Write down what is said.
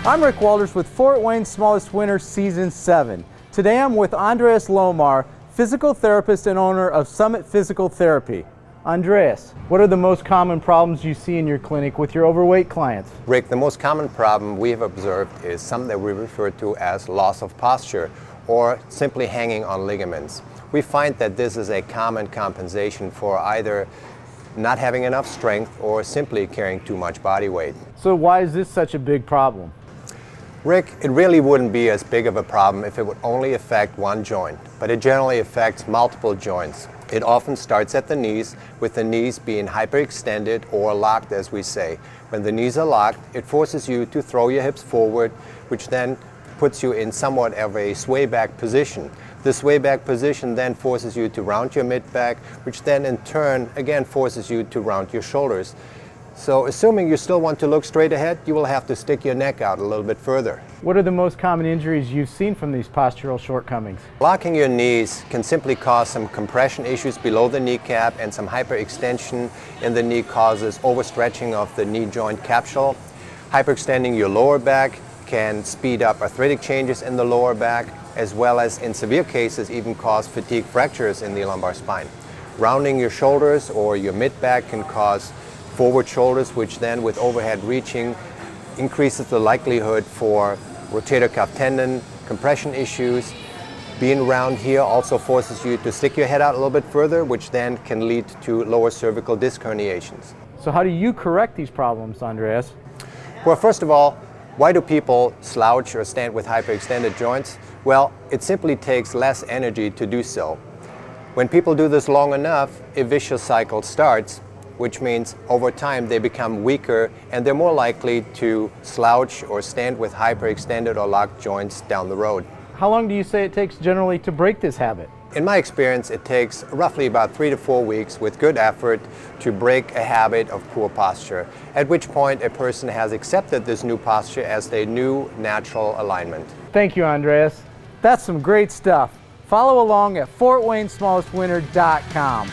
I'm Rick Walters with Fort Wayne's Smallest Winner Season 7. Today I'm with Andreas Lomar, physical therapist and owner of Summit Physical Therapy. Andreas, what are the most common problems you see in your clinic with your overweight clients? Rick, the most common problem we have observed is something that we refer to as loss of posture or simply hanging on ligaments. We find that this is a common compensation for either not having enough strength or simply carrying too much body weight. So why is this such a big problem? Rick, it really wouldn't be as big of a problem if it would only affect one joint, but it generally affects multiple joints. It often starts at the knees, with the knees being hyperextended or locked, as we say. When the knees are locked, it forces you to throw your hips forward, which then puts you in somewhat of a sway back position. This sway back position then forces you to round your mid-back, which then in turn again forces you to round your shoulders. So assuming you still want to look straight ahead, you will have to stick your neck out a little bit further. What are the most common injuries you've seen from these postural shortcomings? Locking your knees can simply cause some compression issues below the kneecap, and some hyperextension in the knee causes overstretching of the knee joint capsule. Hyperextending your lower back can speed up arthritic changes in the lower back, as well as in severe cases even cause fatigue fractures in the lumbar spine. Rounding your shoulders or your mid-back can cause forward shoulders, which then with overhead reaching increases the likelihood for rotator cuff tendon compression issues. Being round here also forces you to stick your head out a little bit further, which then can lead to lower cervical disc herniations. So how do you correct these problems, Andreas? Well, first of all, why do people slouch or stand with hyperextended joints? Well, it simply takes less energy to do so. When people do this long enough, a vicious cycle starts, which means over time they become weaker and they're more likely to slouch or stand with hyperextended or locked joints down the road. How long do you say it takes generally to break this habit? In my experience, it takes roughly about 3 to 4 weeks with good effort to break a habit of poor posture, at which point a person has accepted this new posture as their new natural alignment. Thank you, Andreas. That's some great stuff. Follow along at FortWayneSmallestWinner.com.